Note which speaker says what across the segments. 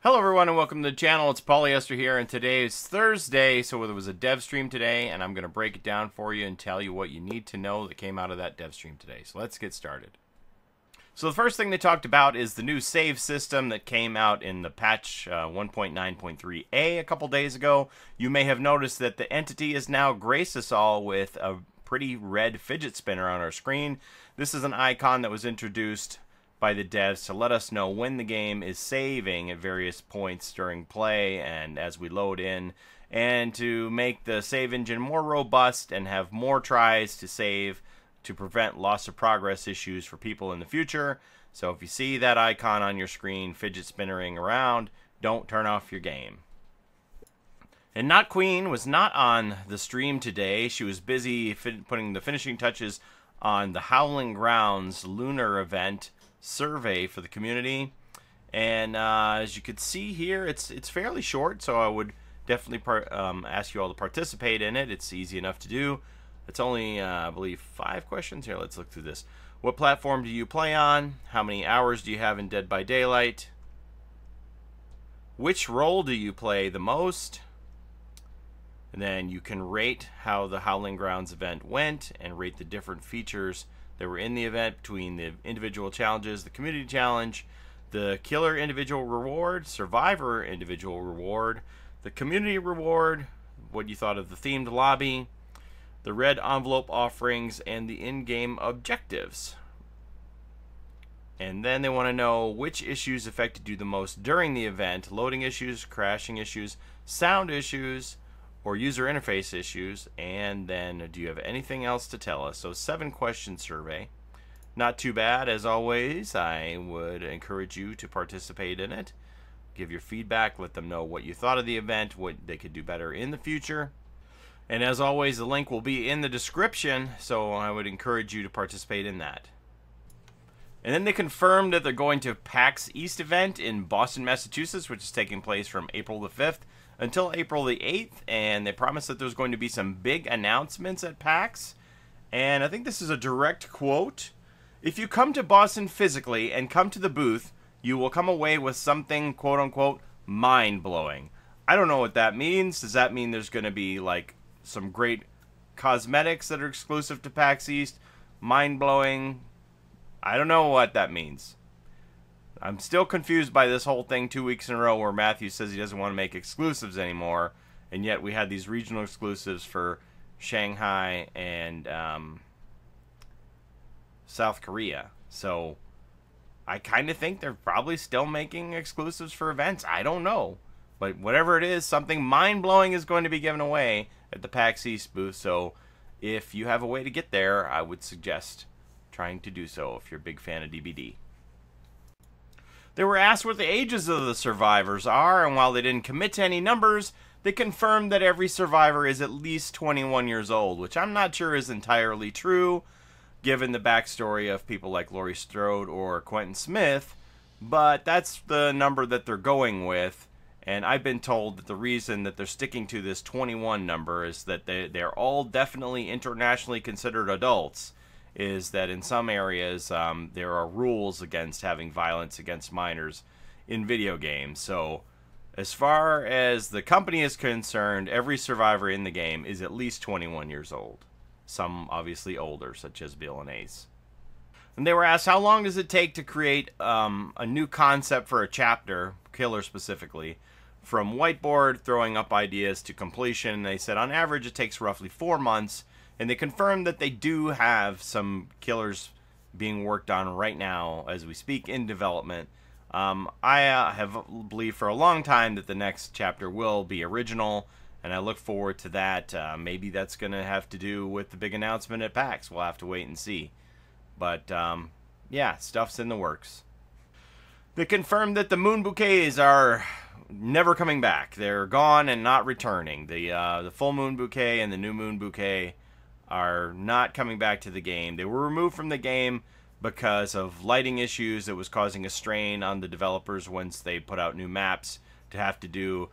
Speaker 1: Hello everyone and welcome to the channel. It's Paulie, Esther here, and today is Thursday, so there was a dev stream today, and I'm going to break it down for you and tell you what you need to know that came out of that dev stream today. So let's get started. So the first thing they talked about is the new save system that came out in the patch 1.9.3a a couple days ago. You may have noticed that the entity has now graced us all with a pretty red fidget spinner on our screen. This is an icon that was introduced by the devs to let us know when the game is saving at various points during play and as we load in, and to make the save engine more robust and have more tries to save to prevent loss of progress issues for people in the future. So if you see that icon on your screen fidget spinning around, don't turn off your game. And Not Queen was not on the stream today. She was busy putting the finishing touches on the Howling Grounds lunar event survey for the community, and as you could see here, it's fairly short, so I would definitely ask you all to participate in it. It's easy enough to do. It's only I believe 5 questions. Here, let's look through this. What platform do you play on? How many hours do you have in Dead by Daylight? Which role do you play the most? And then you can rate how the Howling Grounds event went and rate the different features that were in the event between the individual challenges, the community challenge, the killer individual reward, survivor individual reward, the community reward, what you thought of the themed lobby, the red envelope offerings, and the in-game objectives. And then they want to know which issues affected you the most during the event: loading issues, crashing issues, sound issues, or user interface issues. And then, do you have anything else to tell us? So 7-question survey. Not too bad. As always, I would encourage you to participate in it. Give your feedback. Let them know what you thought of the event, what they could do better in the future. And as always, the link will be in the description, so I would encourage you to participate in that. And then they confirmed that they're going to PAX East event in Boston, Massachusetts, which is taking place from April the 5th until April the 8th, and they promised that there's going to be some big announcements at PAX. And I think this is a direct quote: "If you come to Boston physically and come to the booth, you will come away with something quote-unquote mind-blowing." I don't know what that means. Does that mean there's going to be like some great cosmetics that are exclusive to PAX East? Mind-blowing? I don't know what that means. I'm still confused by this whole thing 2 weeks in a row where Matthew says he doesn't want to make exclusives anymore, and yet we had these regional exclusives for Shanghai and South Korea. So I kind of think they're probably still making exclusives for events. I don't know. But whatever it is, something mind-blowing is going to be given away at the PAX East booth. So if you have a way to get there, I would suggest trying to do so if you're a big fan of DBD. They were asked what the ages of the survivors are, and while they didn't commit to any numbers, they confirmed that every survivor is at least 21 years old, which I'm not sure is entirely true, given the backstory of people like Laurie Strode or Quentin Smith, but that's the number that they're going with. And I've been told that the reason that they're sticking to this 21 number is that they're all definitely internationally considered adults, is that in some areas there are rules against having violence against minors in video games. So as far as the company is concerned, every survivor in the game is at least 21 years old. Some obviously older, such as Bill and Ace. And they were asked, how long does it take to create a new concept for a chapter, killer specifically, from whiteboard, throwing up ideas to completion? And they said on average it takes roughly 4 months. And they confirmed that they do have some killers being worked on right now as we speak in development. I have believed for a long time that the next chapter will be original, and I look forward to that. Maybe that's going to have to do with the big announcement at PAX. We'll have to wait and see. But yeah, stuff's in the works. They confirmed that the moon bouquets are never coming back. They're gone and not returning. The full moon bouquet and the new moon bouquet are not coming back to the game. They were removed from the game because of lighting issues that was causing a strain on the developers once they put out new maps to have to do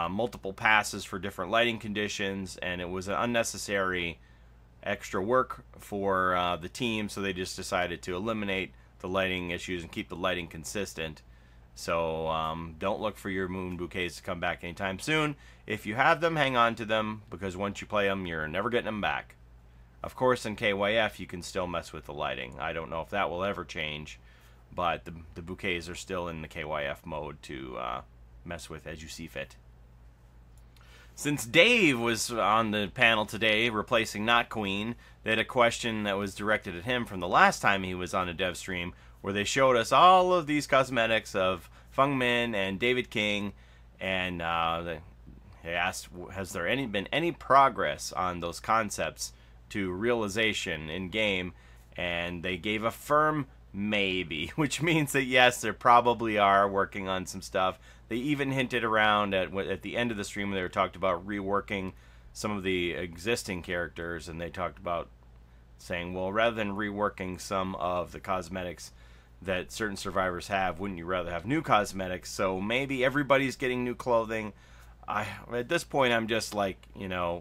Speaker 1: multiple passes for different lighting conditions, and it was an unnecessary extra work for the team, so they just decided to eliminate the lighting issues and keep the lighting consistent. So don't look for your moon bouquets to come back anytime soon. If you have them, hang on to them, because once you play them, you're never getting them back. Of course, in KYF, you can still mess with the lighting. I don't know if that will ever change, but the bouquets are still in the KYF mode to mess with as you see fit. Since Dave was on the panel today, replacing Not Queen, they had a question that was directed at him from the last time he was on a dev stream, where they showed us all of these cosmetics of Feng Min and David King, and they asked, has there been any progress on those concepts to realization in game? And they gave a firm maybe, which means that yes, they probably are working on some stuff. They even hinted around at the end of the stream when they were talked about reworking some of the existing characters, and they talked about saying, well, rather than reworking some of the cosmetics that certain survivors have, wouldn't you rather have new cosmetics? So maybe everybody's getting new clothing. At this point, I'm just like,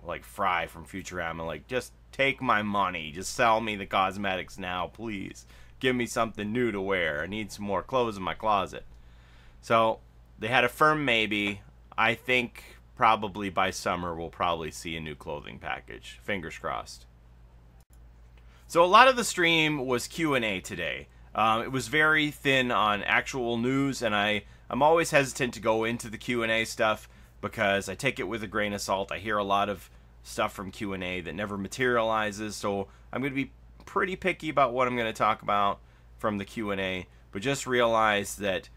Speaker 1: like Fry from Futurama, like, just take my money, just sell me the cosmetics now, please. Give me something new to wear. I need some more clothes in my closet. So they had a firm maybe. I think probably by summer we'll probably see a new clothing package. Fingers crossed. So a lot of the stream was Q&A today. It was very thin on actual news, and I'm always hesitant to go into the Q&A stuff because I take it with a grain of salt. I hear a lot of stuff from Q&A that never materializes, so I'm going to be pretty picky about what I'm going to talk about from the Q&A, but just realize that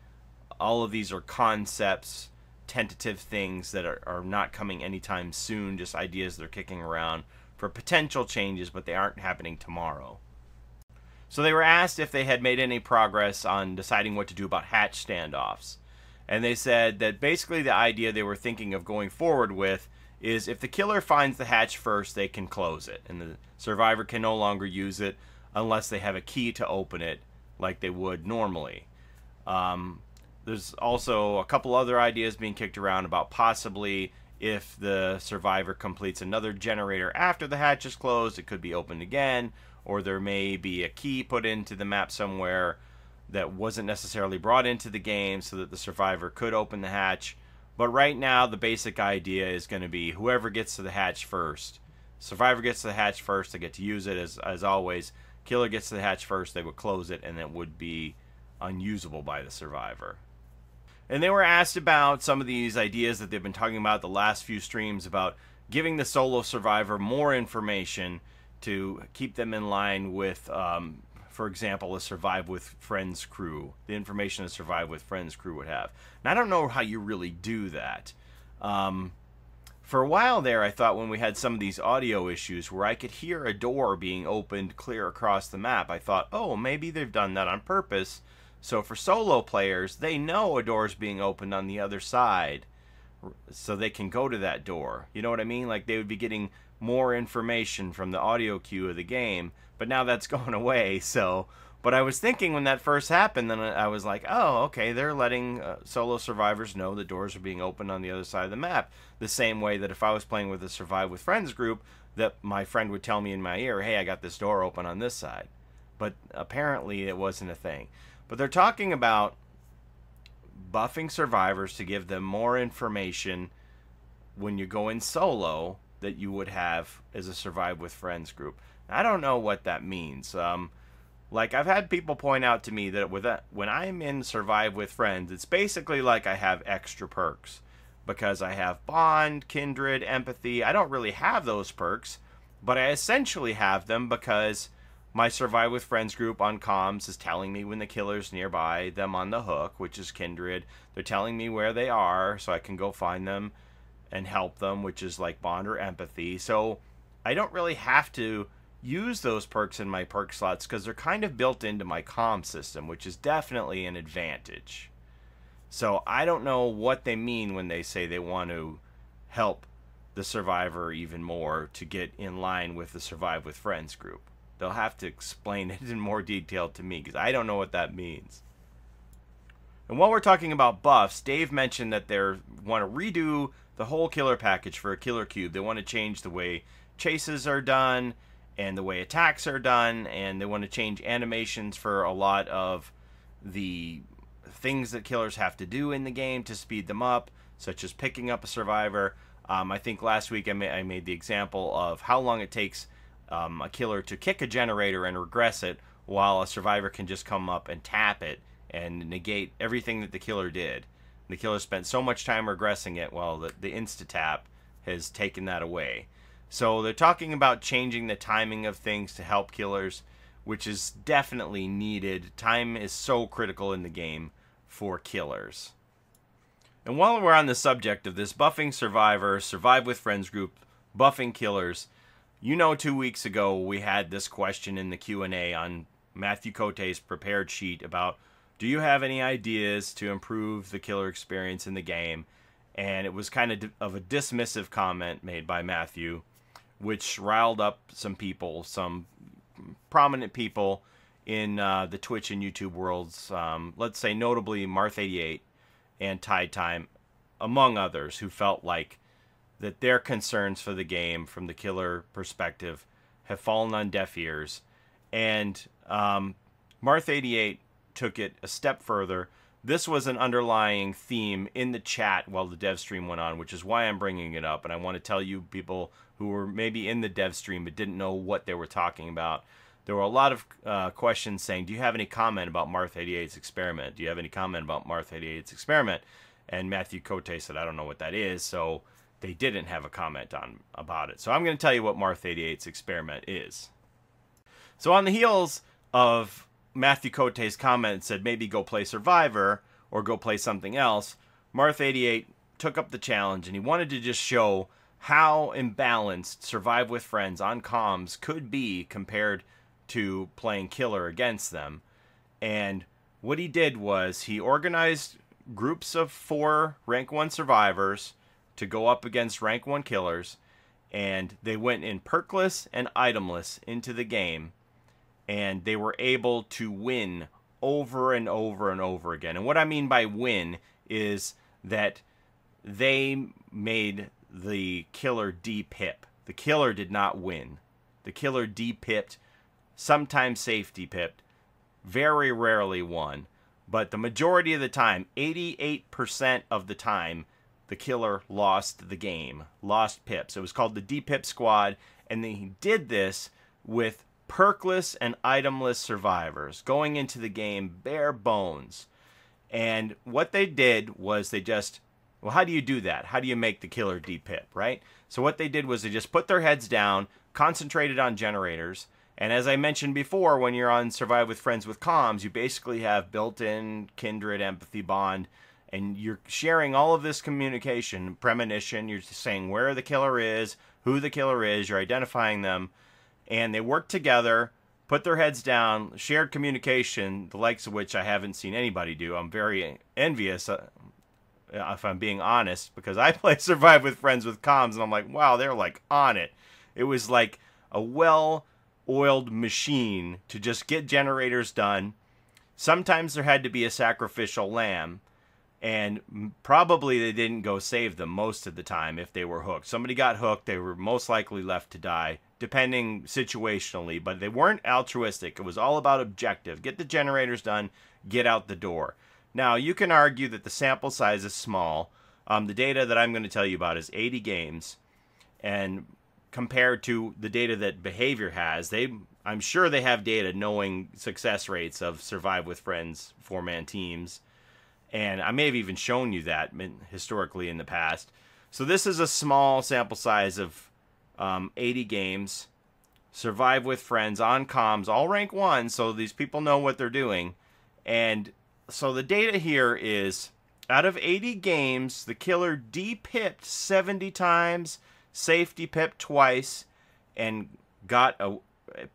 Speaker 1: all of these are concepts, tentative things that are not coming anytime soon, just ideas they're kicking around for potential changes, but they aren't happening tomorrow. So they were asked if they had made any progress on deciding what to do about hatch standoffs. And they said that basically the idea they were thinking of going forward with is if the killer finds the hatch first, they can close it, and the survivor can no longer use it unless they have a key to open it like they would normally. There's also a couple other ideas being kicked around about possibly if the survivor completes another generator after the hatch is closed, it could be opened again, or there may be a key put into the map somewhere that wasn't necessarily brought into the game so that the survivor could open the hatch. But right now, the basic idea is going to be whoever gets to the hatch first. Survivor gets to the hatch first, they get to use it as always. Killer gets to the hatch first, they would close it, and it would be unusable by the survivor. And they were asked about some of these ideas that they've been talking about the last few streams about giving the solo survivor more information to keep them in line with, for example, a Survive with Friends crew, the information a Survive with Friends crew would have. And I don't know how you really do that. For a while there, I thought when we had some of these audio issues where I could hear a door being opened clear across the map, I thought, oh, maybe they've done that on purpose. So for solo players, they know a door's being opened on the other side, so they can go to that door. You know what I mean? Like they would be getting more information from the audio cue of the game, but now that's gone away. So, but I was thinking when that first happened, then I was like, oh, okay, they're letting solo survivors know the doors are being opened on the other side of the map. The same way that if I was playing with a Survive with Friends group, that my friend would tell me in my ear, hey, I got this door open on this side. But apparently it wasn't a thing. But they're talking about buffing survivors to give them more information when you go in solo that you would have as a Survive with Friends group. I don't know what that means. Like I've had people point out to me that when I'm in Survive with Friends, it's basically like I have extra perks because I have Bond, Kindred, Empathy. I don't really have those perks, but I essentially have them because my Survive with Friends group on comms is telling me when the killer's nearby, them on the hook, which is Kindred. They're telling me where they are so I can go find them and help them, which is like Bond or Empathy. So I don't really have to use those perks in my perk slots because they're kind of built into my comm system, which is definitely an advantage. So I don't know what they mean when they say they want to help the survivor even more to get in line with the Survive with Friends group. They'll have to explain it in more detail to me because I don't know what that means. And while we're talking about buffs, Dave mentioned that they want to redo the whole killer package for a killer cube. They want to change the way chases are done and the way attacks are done, and they want to change animations for a lot of the things that killers have to do in the game to speed them up, such as picking up a survivor. I think last week I made the example of how long it takes a killer to kick a generator and regress it, while a survivor can just come up and tap it and negate everything that the killer did. The killer spent so much time regressing it, while the insta-tap has taken that away. So they're talking about changing the timing of things to help killers, which is definitely needed. Time is so critical in the game for killers. And while we're on the subject of this buffing survivor, survive with friends group, buffing killers, you know 2 weeks ago we had this question in the Q&A on Matthew Cote's prepared sheet about, do you have any ideas to improve the killer experience in the game? And it was kind of a dismissive comment made by Matthew, which riled up some people, some prominent people in the Twitch and YouTube worlds, let's say notably Marth88 and TydeTime, among others, who felt like that their concerns for the game from the killer perspective have fallen on deaf ears. And Marth88 took it a step further. This was an underlying theme in the chat while the dev stream went on, which is why I'm bringing it up. And I want to tell you, people who were maybe in the dev stream but didn't know what they were talking about, there were a lot of questions saying, do you have any comment about Marth88's experiment? Do you have any comment about Marth88's experiment? And Matthew Cote said, I don't know what that is, so they didn't have a comment about it. So I'm going to tell you what Marth88's experiment is. So on the heels of Matthew Cote's comment said maybe go play Survivor or go play something else, Marth88 took up the challenge, and he wanted to just show how imbalanced Survive with Friends on comms could be compared to playing killer against them. And what he did was he organized groups of 4 rank 1 survivors to go up against rank 1 killers, and they went in perkless and itemless into the game, and they were able to win over and over and over again. And what I mean by win is that they made the killer depip. The killer did not win. The killer depipped, sometimes safety pipped, very rarely won. But the majority of the time, 88% of the time, the killer lost the game, lost pips. It was called the depip squad, and they did this with perkless and itemless survivors, going into the game bare bones. And what they did was they just, well, how do you do that? How do you make the killer depip, right? So what they did was they just put their heads down, concentrated on generators, and as I mentioned before, when you're on Survive with Friends with comms, you basically have built-in kindred, empathy, bond, and you're sharing all of this communication, premonition. You're saying where the killer is, who the killer is, you're identifying them, and they work together, put their heads down, shared communication, the likes of which I haven't seen anybody do. I'm very envious, if I'm being honest, because I play Survive with Friends with comms, and I'm like, wow, they're like on it. It was like a well-oiled machine to just get generators done. Sometimes there had to be a sacrificial lamb, and probably they didn't go save them most of the time if they were hooked. Somebody got hooked, they were most likely left to die, depending situationally, but they weren't altruistic. It was all about objective. Get the generators done, get out the door. Now, you can argue that the sample size is small. The data that I'm going to tell you about is 80 games, and compared to the data that Behavior has, I'm sure they have data knowing success rates of Survive with Friends 4-man teams. And I may have even shown you that historically in the past. So this is a small sample size of 80 games. Survive with Friends on comms, all rank 1, so these people know what they're doing. And so the data here is, out of 80 games, the killer depipped 70 times, safety pipped twice, and got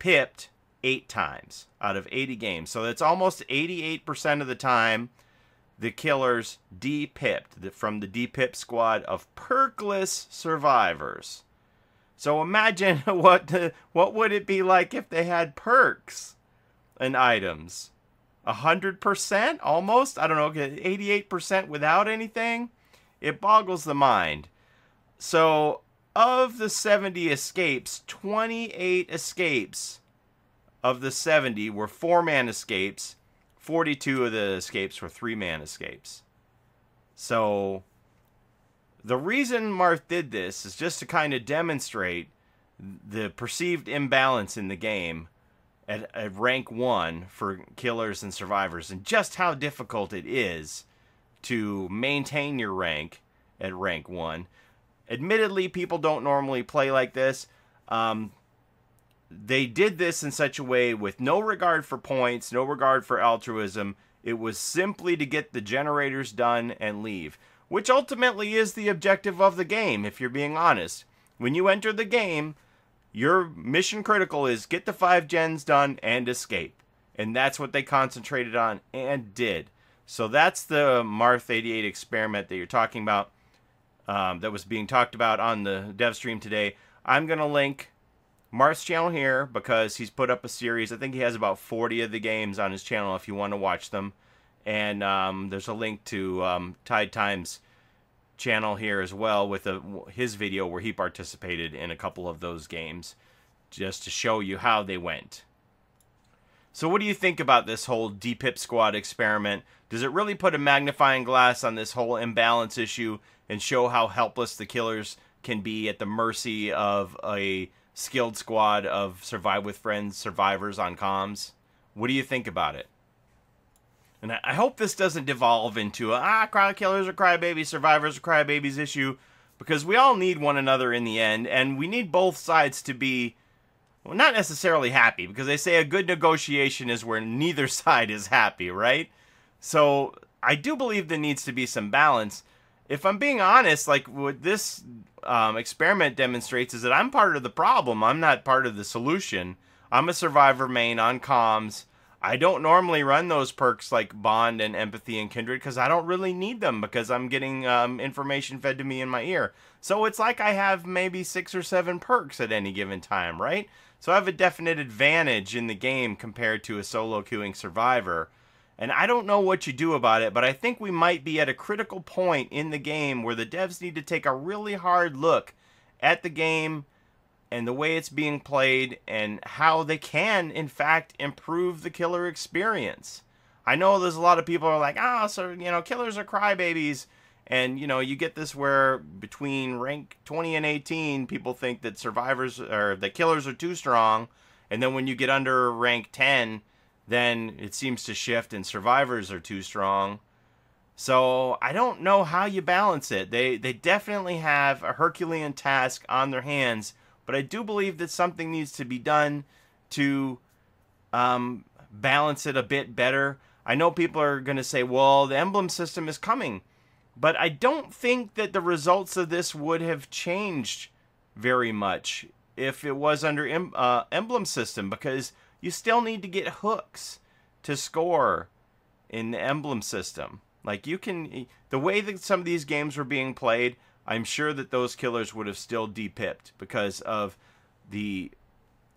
Speaker 1: pipped 8 times out of 80 games. So that's almost 88% of the time the killers depipped from the depip squad of perkless survivors. So imagine what would it be like if they had perks and items. 100%? Almost? I don't know, 88% without anything? It boggles the mind. So of the 70 escapes, 28 escapes of the 70 were 4-man escapes. 42 of the escapes were 3-man escapes. So the reason Marth did this is just to kind of demonstrate the perceived imbalance in the game at rank 1 for killers and survivors, and just how difficult it is to maintain your rank at rank 1. Admittedly, people don't normally play like this. They did this in such a way with no regard for points, no regard for altruism. It was simply to get the generators done and leave, which ultimately is the objective of the game, if you're being honest. When you enter the game, your mission critical is get the 5 gens done and escape. And that's what they concentrated on and did. So that's the Marth 88 experiment that you're talking about, that was being talked about on the dev stream today. I'm going to link Marth's channel here because he's put up a series. I think he has about 40 of the games on his channel if you want to watch them. And there's a link to TydeTime's channel here as well with his video where he participated in a couple of those games just to show you how they went. So what do you think about this whole depip squad experiment? Does it really put a magnifying glass on this whole imbalance issue and show how helpless the killers can be at the mercy of a skilled squad of Survive with Friends survivors on comms? What do you think about it? And I hope this doesn't devolve into killers are crybabies, survivors are crybabies issue, because we all need one another in the end, and we need both sides to be, well, not necessarily happy, because they say a good negotiation is where neither side is happy, right? So I do believe there needs to be some balance. If I'm being honest, like what this experiment demonstrates is that I'm part of the problem. I'm not part of the solution. I'm a survivor main on comms. I don't normally run those perks like Bond and Empathy and Kindred because I don't really need them because I'm getting information fed to me in my ear. So it's like I have maybe 6 or 7 perks at any given time, right? So I have a definite advantage in the game compared to a solo queuing survivor. And I don't know what you do about it, but I think we might be at a critical point in the game where the devs need to take a really hard look at the game and the way it's being played and how they can, in fact, improve the killer experience. I know there's a lot of people who are like, killers are crybabies. And, you get this where between rank 20 and 18, people think that survivors or that killers are too strong. And then when you get under rank 10, then it seems to shift and survivors are too strong. So I don't know how you balance it. They definitely have a Herculean task on their hands, but I do believe that something needs to be done to balance it a bit better. I know people are going to say, well, the Emblem system is coming, but I don't think that the results of this would have changed very much if it was under Emblem system, because you still need to get hooks to score in the Emblem system. Like the way that some of these games were being played, I'm sure that those killers would have still depipped because of the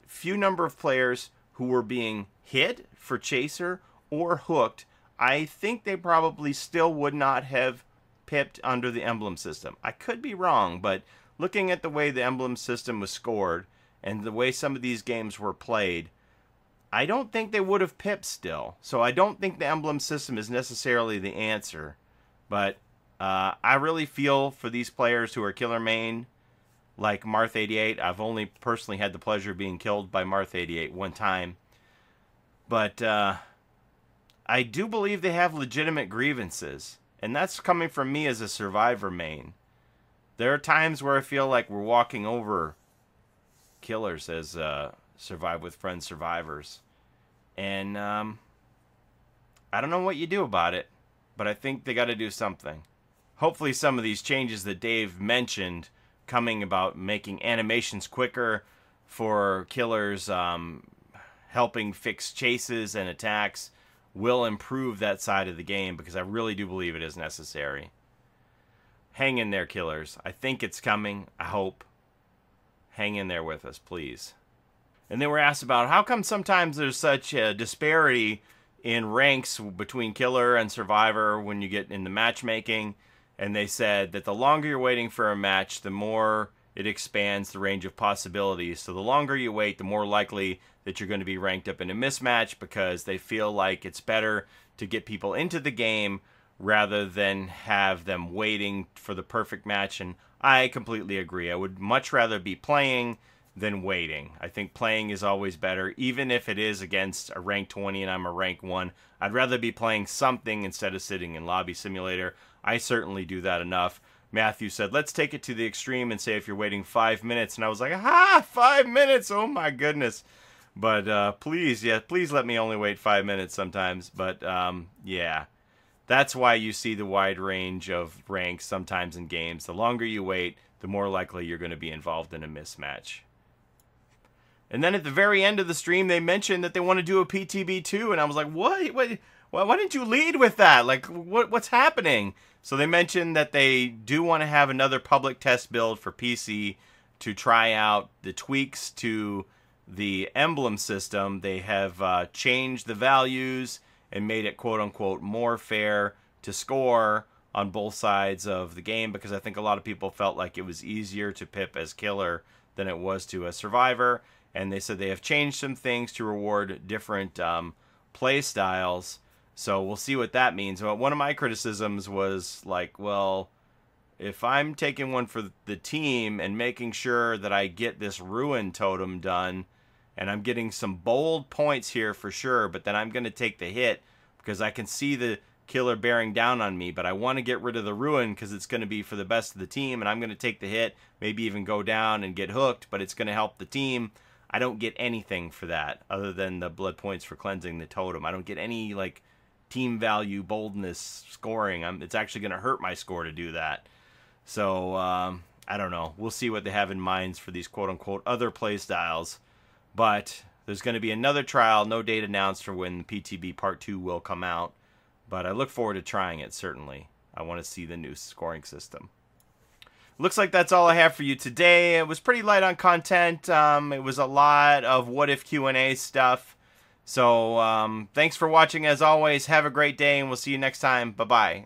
Speaker 1: few number of players who were being hit for chaser or hooked. I think they probably still would not have pipped under the Emblem system. I could be wrong, but looking at the way the Emblem system was scored and the way some of these games were played, I don't think they would have pipped still. So I don't think the Emblem system is necessarily the answer. But I really feel for these players who are killer main, like Marth 88. I've only personally had the pleasure of being killed by Marth 88 one time. But I do believe they have legitimate grievances. And that's coming from me as a survivor main. There are times where I feel like we're walking over killers as Survive with Friends survivors. And I don't know what you do about it, but I think they got to do something. Hopefully some of these changes that Dave mentioned, coming about making animations quicker for killers, helping fix chases and attacks, will improve that side of the game, because I really do believe it is necessary. Hang in there, killers. I think it's coming. I hope. Hang in there with us, please. And they were asked about how come sometimes there's such a disparity in ranks between killer and survivor when you get into matchmaking. And they said that the longer you're waiting for a match, the more it expands the range of possibilities. So the longer you wait, the more likely that you're going to be ranked up in a mismatch, because they feel like it's better to get people into the game rather than have them waiting for the perfect match. And I completely agree. I would much rather be playing than waiting. I think playing is always better, even if it is against a rank 20 and I'm a rank 1. I'd rather be playing something instead of sitting in Lobby Simulator. I certainly do that enough. Matthew said, let's take it to the extreme and say if you're waiting 5 minutes. And I was like, 5 minutes? Oh my goodness. But please let me only wait 5 minutes sometimes. But yeah, that's why you see the wide range of ranks sometimes in games. The longer you wait, the more likely you're going to be involved in a mismatch. And then at the very end of the stream, they mentioned that they want to do a PTB2, and I was like, what? Why didn't you lead with that? Like, what's happening? So they mentioned that they do want to have another public test build for PC to try out the tweaks to the Emblem system. They have changed the values and made it quote-unquote more fair to score on both sides of the game, because I think a lot of people felt like it was easier to pip as killer than it was to a survivor. And they said they have changed some things to reward different play styles. So we'll see what that means. But one of my criticisms was like, well, if I'm taking one for the team and making sure that I get this ruin totem done, and I'm getting some bold points here for sure, but then I'm going to take the hit because I can see the killer bearing down on me, but I want to get rid of the ruin because it's going to be for the best of the team, and I'm going to take the hit, maybe even go down and get hooked, but it's going to help the team. I don't get anything for that other than the blood points for cleansing the totem. I don't get any like team value, boldness, scoring. It's actually going to hurt my score to do that. So I don't know. We'll see what they have in mind for these quote-unquote other play styles. But there's going to be another trial. No date announced for when PTB Part 2 will come out. But I look forward to trying it, certainly. I want to see the new scoring system. Looks like that's all I have for you today. It was pretty light on content. It was a lot of what-if Q&A stuff. So thanks for watching as always. Have a great day, and we'll see you next time. Bye-bye.